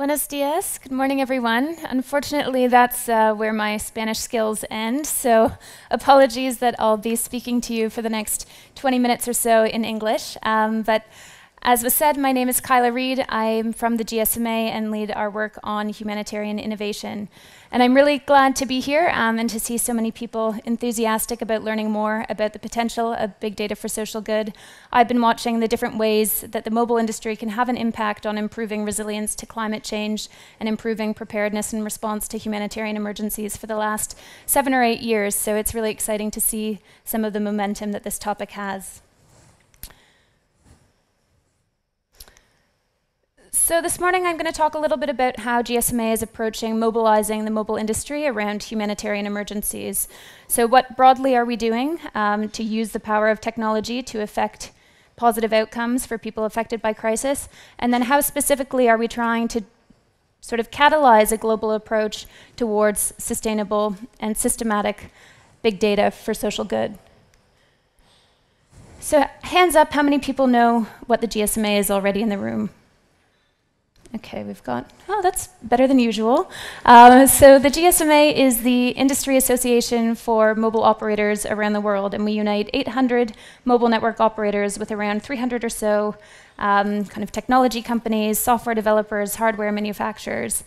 Buenos dias. Good morning, everyone. Unfortunately, that's where my Spanish skills end, so apologies that I'll be speaking to you for the next 20 minutes or so in English. But as was said, my name is Kyla Reid. I'm from the GSMA and lead our work on humanitarian innovation. And I'm really glad to be here and to see so many people enthusiastic about learning more about the potential of big data for social good. I've been watching the different ways that the mobile industry can have an impact on improving resilience to climate change and improving preparedness and response to humanitarian emergencies for the last 7 or 8 years. So it's really exciting to see some of the momentum that this topic has. So this morning I'm going to talk a little bit about how GSMA is approaching mobilizing the mobile industry around humanitarian emergencies. So what broadly are we doing to use the power of technology to affect positive outcomes for people affected by crisis? And then how specifically are we trying to sort of catalyze a global approach towards sustainable and systematic big data for social good? So hands up, how many people know what the GSMA is already in the room? Okay, we've got, oh, that's better than usual. So the GSMA is the industry association for mobile operators around the world, and we unite 800 mobile network operators with around 300 or so kind of technology companies, software developers, hardware manufacturers.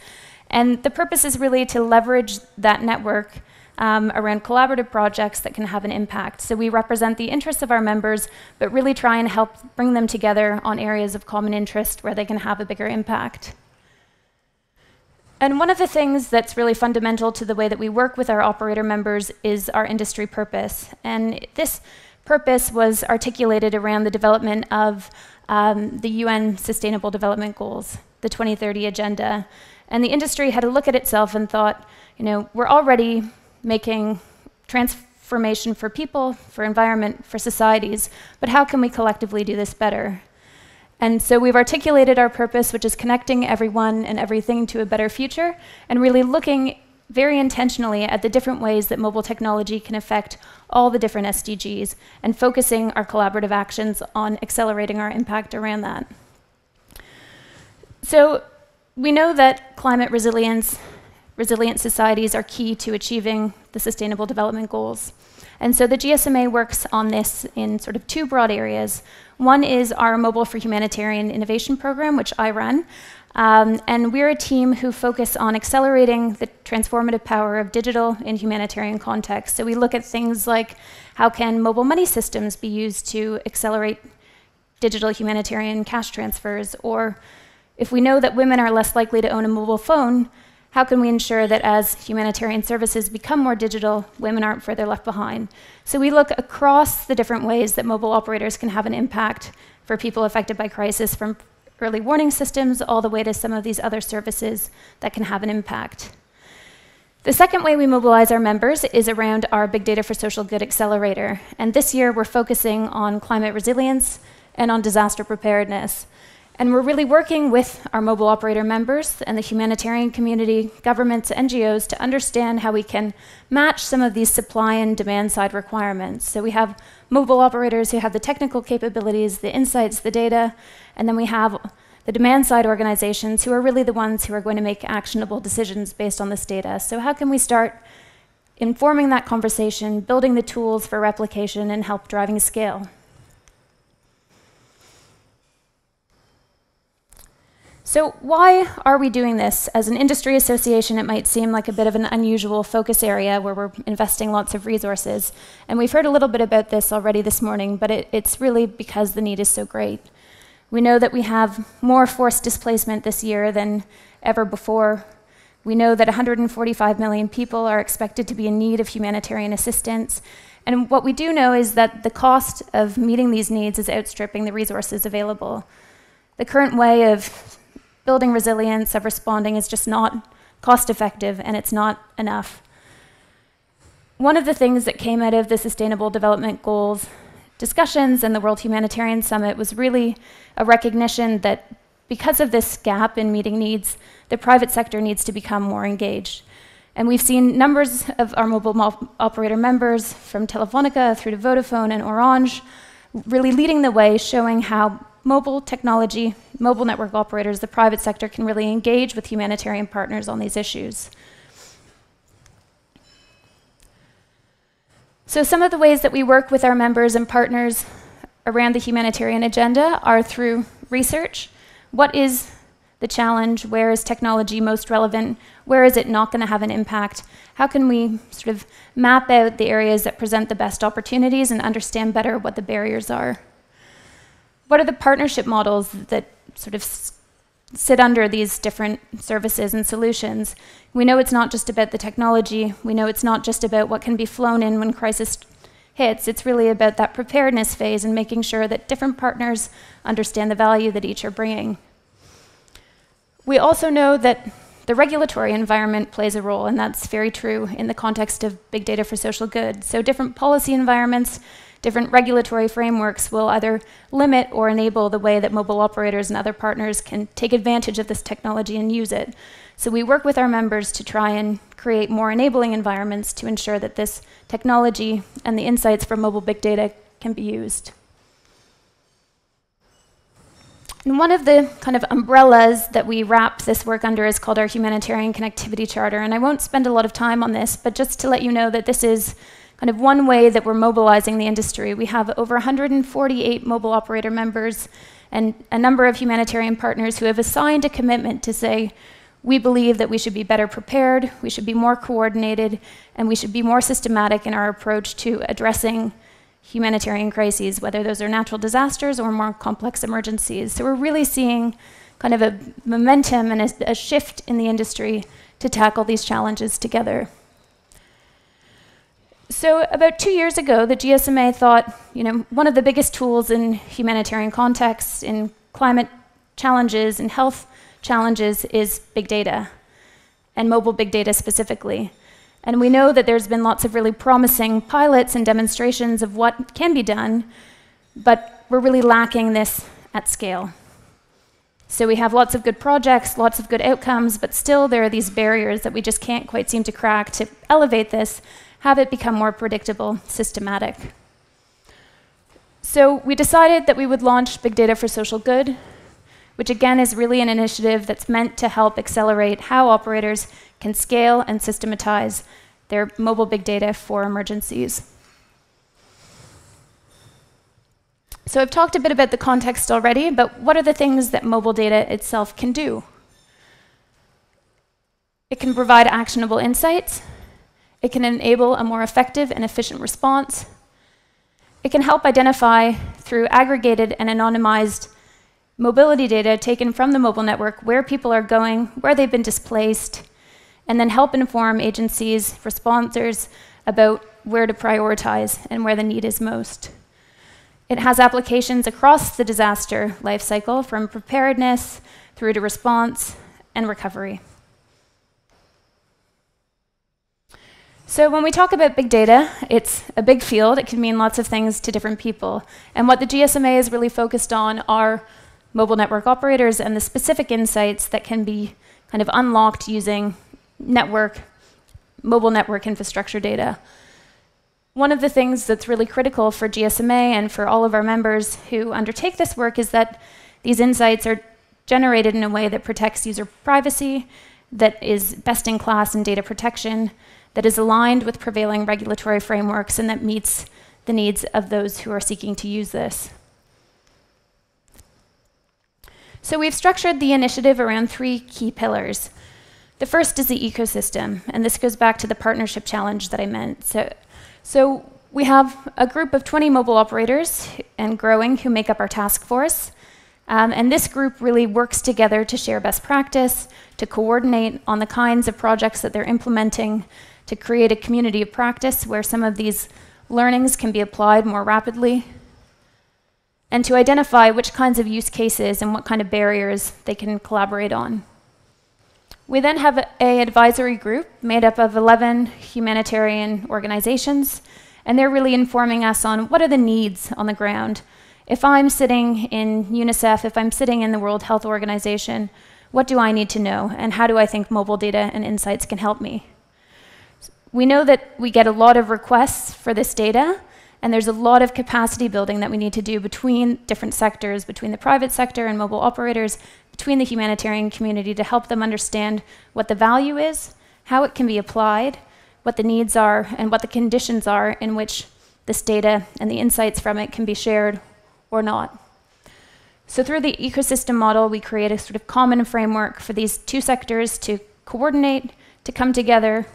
And the purpose is really to leverage that network around collaborative projects that can have an impact. So we represent the interests of our members, but really try and help bring them together on areas of common interest where they can have a bigger impact. And one of the things that's really fundamental to the way that we work with our operator members is our industry purpose. And this purpose was articulated around the development of the UN Sustainable Development Goals, the 2030 Agenda. And the industry had a look at itself and thought, you know, we're already making transformation for people, for environment, for societies, but how can we collectively do this better? And so we've articulated our purpose, which is connecting everyone and everything to a better future, and really looking very intentionally at the different ways that mobile technology can affect all the different SDGs, and focusing our collaborative actions on accelerating our impact around that. So we know that climate resilience, resilient societies are key to achieving the Sustainable Development Goals. And so the GSMA works on this in sort of 2 broad areas. One is our Mobile for Humanitarian Innovation program, which I run. And we're a team who focus on accelerating the transformative power of digital in humanitarian contexts. So we look at things like how can mobile money systems be used to accelerate digital humanitarian cash transfers, or if we know that women are less likely to own a mobile phone, how can we ensure that as humanitarian services become more digital, women aren't further left behind? So we look across the different ways that mobile operators can have an impact for people affected by crisis, from early warning systems all the way to some of these other services that can have an impact. The second way we mobilize our members is around our Big Data for Social Good Accelerator. And this year we're focusing on climate resilience and on disaster preparedness. And we're really working with our mobile operator members and the humanitarian community, governments, NGOs to understand how we can match some of these supply and demand side requirements. So we have mobile operators who have the technical capabilities, the insights, the data, and then we have the demand side organizations who are really the ones who are going to make actionable decisions based on this data. So how can we start informing that conversation, building the tools for replication, and help driving scale? So why are we doing this? As an industry association, it might seem like a bit of an unusual focus area where we're investing lots of resources. And we've heard a little bit about this already this morning, but it's really because the need is so great. We know that we have more forced displacement this year than ever before. We know that 145 million people are expected to be in need of humanitarian assistance. And what we do know is that the cost of meeting these needs is outstripping the resources available. The current way of building resilience, of responding, is just not cost effective, and it's not enough. One of the things that came out of the Sustainable Development Goals discussions and the World Humanitarian Summit was really a recognition that because of this gap in meeting needs, the private sector needs to become more engaged. And we've seen numbers of our mobile operator members, from Telefonica through to Vodafone and Orange, really leading the way, showing how mobile technology mobile network operators, the private sector, can really engage with humanitarian partners on these issues. So some of the ways that we work with our members and partners around the humanitarian agenda are through research. What is the challenge? Where is technology most relevant? Where is it not going to have an impact? How can we sort of map out the areas that present the best opportunities and understand better what the barriers are? What are the partnership models that sort of sit under these different services and solutions? We know it's not just about the technology. We know it's not just about what can be flown in when crisis hits. It's really about that preparedness phase and making sure that different partners understand the value that each are bringing. We also know that the regulatory environment plays a role, and that's very true in the context of big data for social good. So different policy environments, different regulatory frameworks will either limit or enable the way that mobile operators and other partners can take advantage of this technology and use it. So we work with our members to try and create more enabling environments to ensure that this technology and the insights from mobile big data can be used. And one of the kind of umbrellas that we wrap this work under is called our Humanitarian Connectivity Charter. And I won't spend a lot of time on this, but just to let you know that this is kind of one way that we're mobilizing the industry. We have over 148 mobile operator members and a number of humanitarian partners who have assigned a commitment to say, we believe that we should be better prepared, we should be more coordinated, and we should be more systematic in our approach to addressing humanitarian crises, whether those are natural disasters or more complex emergencies. So we're really seeing kind of a momentum and a shift in the industry to tackle these challenges together. So about 2 years ago, the GSMA thought, one of the biggest tools in humanitarian contexts, in climate challenges and health challenges, is big data, and mobile big data specifically. And we know that there's been lots of really promising pilots and demonstrations of what can be done, but we're really lacking this at scale. So we have lots of good projects, lots of good outcomes, but still there are these barriers that we just can't quite seem to crack to elevate this, have it become more predictable, systematic. So we decided that we would launch Big Data for Social Good, which again is really an initiative that's meant to help accelerate how operators can scale and systematize their mobile big data for emergencies. So I've talked a bit about the context already, but what are the things that mobile data itself can do? It can provide actionable insights. It can enable a more effective and efficient response. It can help identify, through aggregated and anonymized mobility data taken from the mobile network, where people are going, where they've been displaced, and then help inform agencies, responders, about where to prioritize and where the need is most. It has applications across the disaster life cycle, from preparedness through to response and recovery. So when we talk about big data, it's a big field. It can mean lots of things to different people. And what the GSMA is really focused on are mobile network operators and the specific insights that can be kind of unlocked using mobile network infrastructure data. One of the things that's really critical for GSMA and for all of our members who undertake this work is that these insights are generated in a way that protects user privacy, that is best in class in data protection, that is aligned with prevailing regulatory frameworks, and that meets the needs of those who are seeking to use this. So we've structured the initiative around 3 key pillars. The first is the ecosystem, and this goes back to the partnership challenge that I meant. So we have a group of 20 mobile operators and growing who make up our task force. And this group really works together to share best practice, to coordinate on the kinds of projects that they're implementing, to create a community of practice where some of these learnings can be applied more rapidly, and to identify which kinds of use cases and what kind of barriers they can collaborate on. We then have an advisory group made up of 11 humanitarian organizations, and they're really informing us on what are the needs on the ground. If I'm sitting in UNICEF, if I'm sitting in the World Health Organization, what do I need to know, and how do I think mobile data and insights can help me? We know that we get a lot of requests for this data, And there's a lot of capacity building that we need to do between different sectors, between the private sector and mobile operators, between the humanitarian community to help them understand what the value is, how it can be applied, what the needs are, and what the conditions are in which this data and the insights from it can be shared or not. So through the ecosystem model, we create a sort of common framework for these two sectors to coordinate, to come together,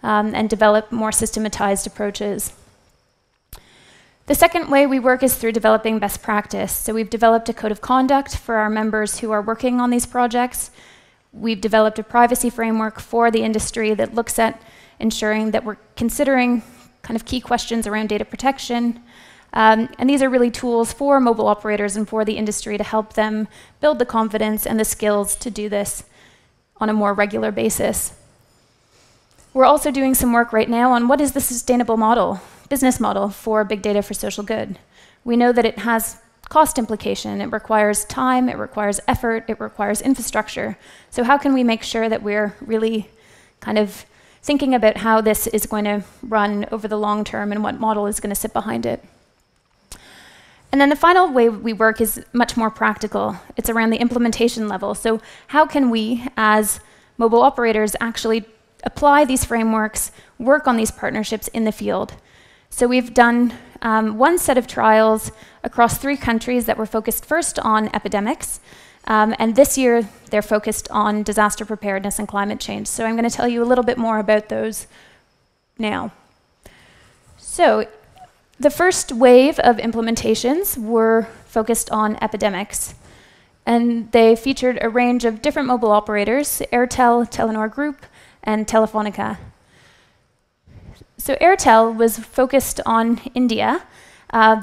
and develop more systematized approaches. The second way we work is through developing best practice. So we've developed a code of conduct for our members who are working on these projects. We've developed a privacy framework for the industry that looks at ensuring that we're considering kind of key questions around data protection. And these are really tools for mobile operators and for the industry to help them build the confidence and the skills to do this on a more regular basis. We're also doing some work right now on what is the sustainable model, business model for big data for social good. We know that it has cost implication, it requires time, it requires effort, it requires infrastructure. So how can we make sure that we're really kind of thinking about how this is going to run over the long term and what model is going to sit behind it? And then the final way we work is much more practical. It's around the implementation level. So how can we, as mobile operators, actually apply these frameworks, work on these partnerships in the field? So we've done one set of trials across 3 countries that were focused first on epidemics. And this year, they're focused on disaster preparedness and climate change. So I'm going to tell you a little bit more about those now. So the first wave of implementations were focused on epidemics. And they featured a range of different mobile operators, Airtel, Telenor Group, and Telefonica. So Airtel was focused on India.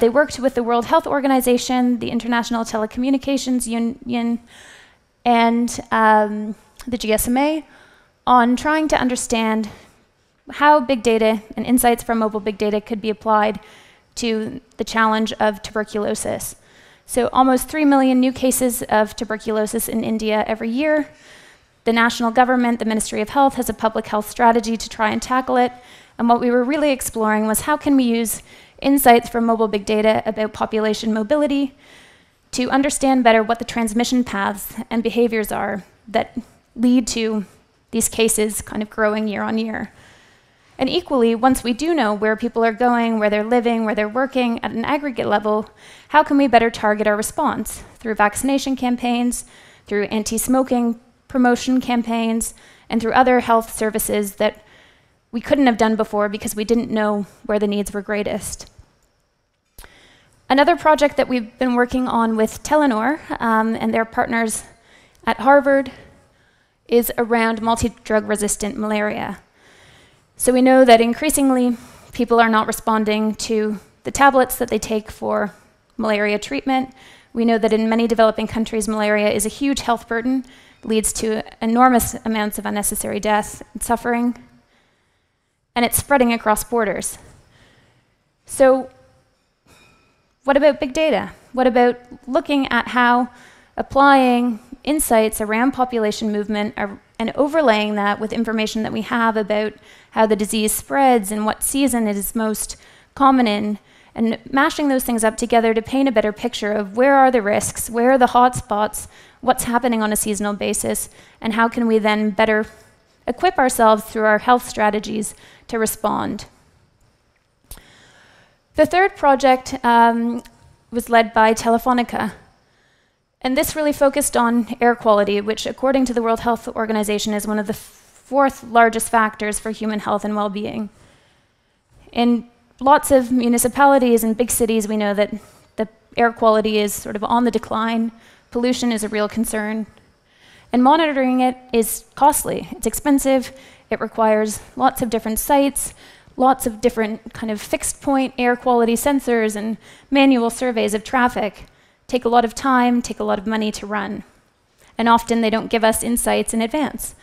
They worked with the World Health Organization, the International Telecommunications Union, and the GSMA on trying to understand how big data and insights from mobile big data could be applied to the challenge of tuberculosis. So almost 3 million new cases of tuberculosis in India every year. The national government, the Ministry of Health, has a public health strategy to try and tackle it. And what we were really exploring was how can we use insights from mobile big data about population mobility to understand better what the transmission paths and behaviors are that lead to these cases kind of growing year on year. And equally, once we do know where people are going, where they're living, where they're working at an aggregate level, how can we better target our response through vaccination campaigns, through anti-smoking promotion campaigns, and through other health services that we couldn't have done before because we didn't know where the needs were greatest. Another project that we've been working on with Telenor and their partners at Harvard is around multi-drug resistant malaria. So we know that increasingly people are not responding to the tablets that they take for malaria treatment. We know that in many developing countries, malaria is a huge health burden, leads to enormous amounts of unnecessary death and suffering, and it's spreading across borders. So what about big data? What about looking at how applying insights around population movement and overlaying that with information that we have about how the disease spreads and what season it is most common in, and mashing those things up together to paint a better picture of where are the risks, where are the hot spots, what's happening on a seasonal basis, and how can we then better equip ourselves through our health strategies to respond. The third project was led by Telefonica. And this really focused on air quality, which according to the World Health Organization is one of the 4th largest factors for human health and well-being. In lots of municipalities and big cities, we know that the air quality is sort of on the decline. Pollution is a real concern. And monitoring it is costly. It's expensive. It requires lots of different sites, lots of different kind of fixed point air quality sensors and manual surveys of traffic. Take a lot of time, take a lot of money to run. And often they don't give us insights in advance.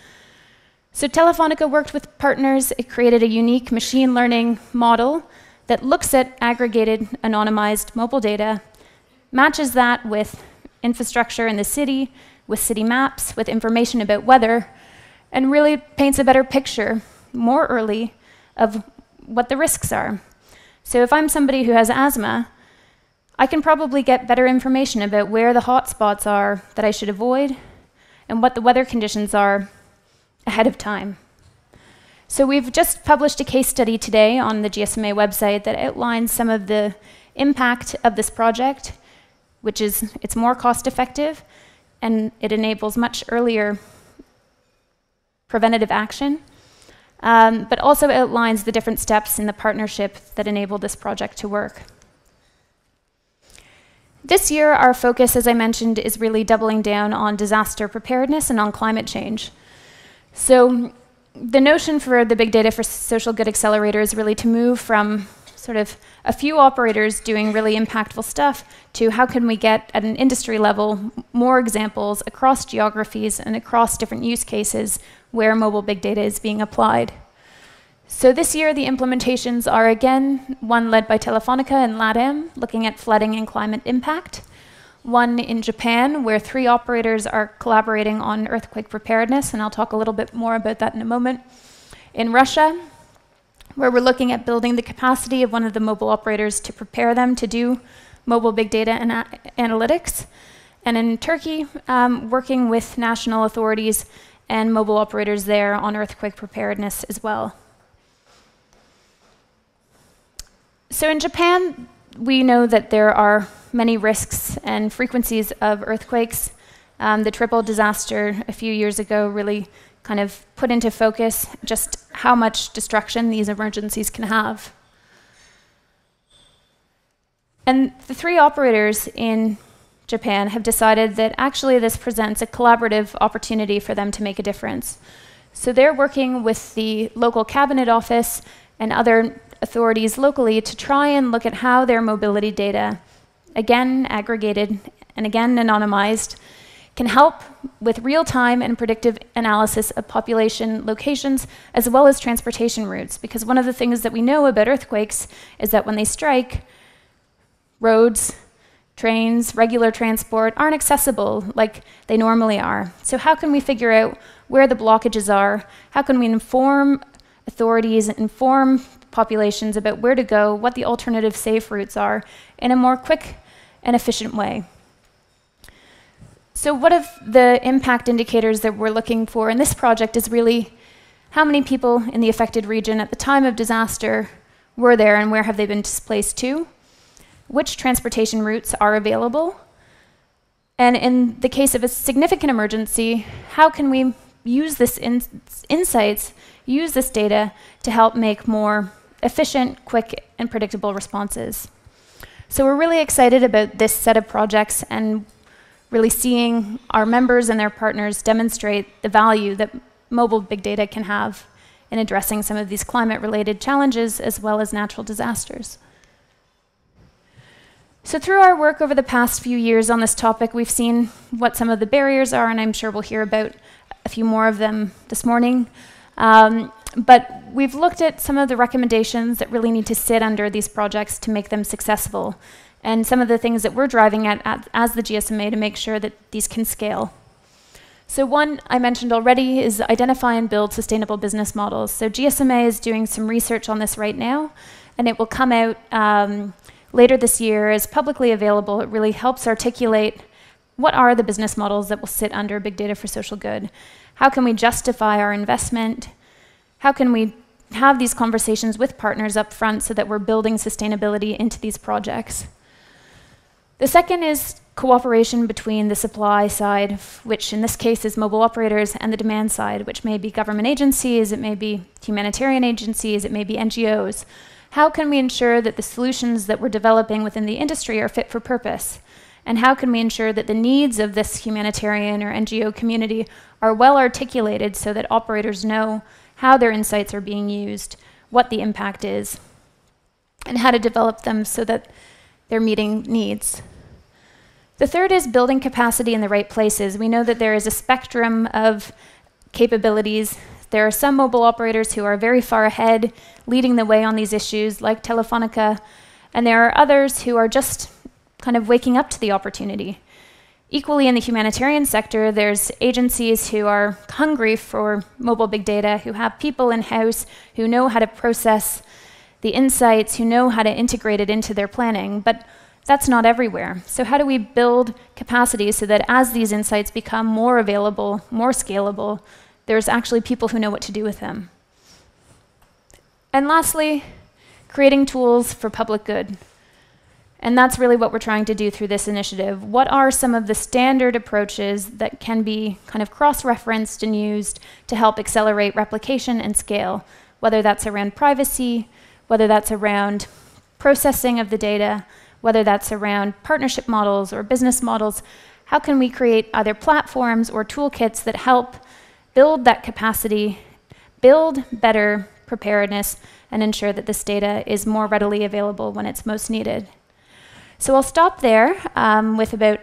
So Telefonica worked with partners. It created a unique machine learning model that looks at aggregated anonymized mobile data, matches that with infrastructure in the city, with city maps, with information about weather, and really paints a better picture more early of what the risks are. So if I'm somebody who has asthma, I can probably get better information about where the hot spots are that I should avoid and what the weather conditions are ahead of time. So we've just published a case study today on the GSMA website that outlines some of the impact of this project, which is it's more cost effective and it enables much earlier preventative action, but also outlines the different steps in the partnership that enable this project to work. This year, our focus, as I mentioned, is really doubling down on disaster preparedness and on climate change. So the notion for the Big Data for Social Good Accelerator is really to move from sort of a few operators doing really impactful stuff to how can we get, at an industry level, more examples across geographies and across different use cases where mobile big data is being applied. So this year, the implementations are, again, one led by Telefonica and LATAM, looking at flooding and climate impact. One in Japan, where 3 operators are collaborating on earthquake preparedness, and I'll talk a little bit more about that in a moment. In Russia, where we're looking at building the capacity of one of the mobile operators to prepare them to do mobile big data and analytics. And in Turkey, working with national authorities and mobile operators there on earthquake preparedness as well. So in Japan, we know that there are many risks and frequencies of earthquakes. The triple disaster a few years ago really kind of put into focus just how much destruction these emergencies can have. And the 3 operators in Japan have decided that actually this presents a collaborative opportunity for them to make a difference. So they're working with the local cabinet office and other authorities locally to try and look at how their mobility data, again aggregated and again anonymized, can help with real-time and predictive analysis of population locations as well as transportation routes. Because one of the things that we know about earthquakes is that when they strike, roads, trains, regular transport aren't accessible like they normally are. So how can we figure out where the blockages are? How can we inform authorities, inform populations about where to go, what the alternative safe routes are, in a more quick and efficient way? So one of the impact indicators that we're looking for in this project is really how many people in the affected region at the time of disaster were there and where have they been displaced to, which transportation routes are available, and in the case of a significant emergency, how can we use this insights, use this data to help make more efficient, quick, and predictable responses. So we're really excited about this set of projects and really seeing our members and their partners demonstrate the value that mobile big data can have in addressing some of these climate-related challenges as well as natural disasters. So through our work over the past few years on this topic, we've seen what some of the barriers are, and I'm sure we'll hear about a few more of them this morning. But we've looked at some of the recommendations that really need to sit under these projects to make them successful, and some of the things that we're driving at as the GSMA to make sure that these can scale. So one I mentioned already is identify and build sustainable business models. So GSMA is doing some research on this right now, and it will come out later this year as publicly available. It really helps articulate what are the business models that will sit under Big Data for Social Good. How can we justify our investment? How can we have these conversations with partners up front so that we're building sustainability into these projects? The second is cooperation between the supply side, which in this case is mobile operators, and the demand side, which may be government agencies, it may be humanitarian agencies, it may be NGOs. How can we ensure that the solutions that we're developing within the industry are fit for purpose? And how can we ensure that the needs of this humanitarian or NGO community are well articulated so that operators know how their insights are being used, what the impact is, and how to develop them so that they're meeting needs? The third is building capacity in the right places. We know that there is a spectrum of capabilities. There are some mobile operators who are very far ahead, leading the way on these issues, like Telefonica, and there are others who are just kind of waking up to the opportunity. Equally, in the humanitarian sector, there's agencies who are hungry for mobile big data, who have people in-house, who know how to process the insights, who know how to integrate it into their planning, but that's not everywhere. So how do we build capacity so that as these insights become more available, more scalable, there's actually people who know what to do with them? And lastly, creating tools for public good. And that's really what we're trying to do through this initiative. What are some of the standard approaches that can be kind of cross-referenced and used to help accelerate replication and scale, whether that's around privacy, whether that's around processing of the data, whether that's around partnership models or business models? How can we create either platforms or toolkits that help build that capacity, build better preparedness, and ensure that this data is more readily available when it's most needed? So I'll stop there with about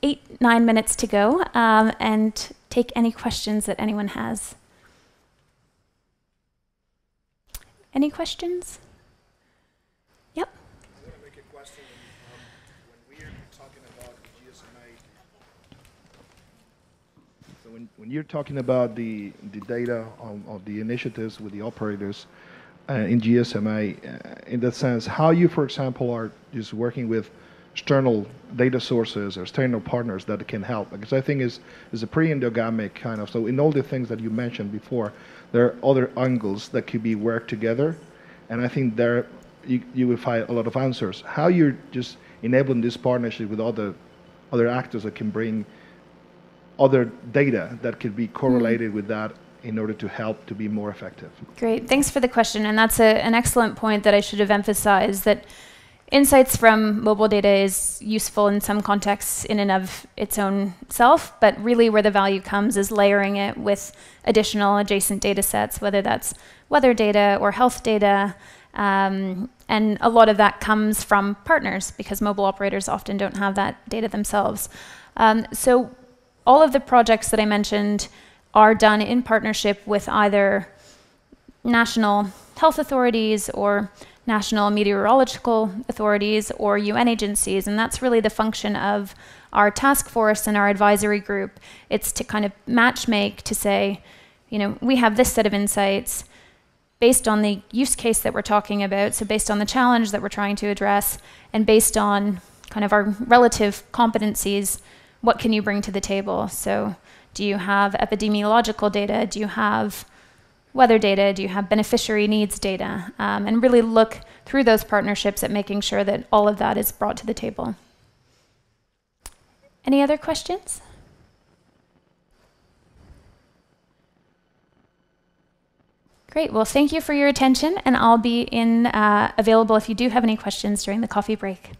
8-9 minutes to go and take any questions that anyone has. Any questions? Yep. I want to make a question. When we're talking about GSMA, so when you're talking about the data of the initiatives with the operators in GSMA, in that sense, how you, for example, are just working with external data sources or external partners that can help, because I think is a pretty endogamic kind of, so in all the things that you mentioned before, there are other angles that could be worked together, and I think there you will find a lot of answers. How you're just enabling this partnership with other actors that can bring other data that could be correlated with that in order to help to be more effective. Great, thanks for the question, and that's an excellent point that I should have emphasized, that insights from mobile data is useful in some contexts in and of its own self, but really where the value comes is layering it with additional adjacent data sets, whether that's weather data or health data, and a lot of that comes from partners because mobile operators often don't have that data themselves. So all of the projects that I mentioned are done in partnership with either national health authorities or national meteorological authorities or UN agencies, and that's really the function of our task force and our advisory group. It's to kind of match make to say, you know, we have this set of insights based on the use case that we're talking about, so based on the challenge that we're trying to address, and based on kind of our relative competencies, what can you bring to the table? So do you have epidemiological data? Do you have weather data? Do you have beneficiary needs data? And really look through those partnerships at making sure that all of that is brought to the table. Any other questions? Great, well, thank you for your attention, and I'll be available if you do have any questions during the coffee break.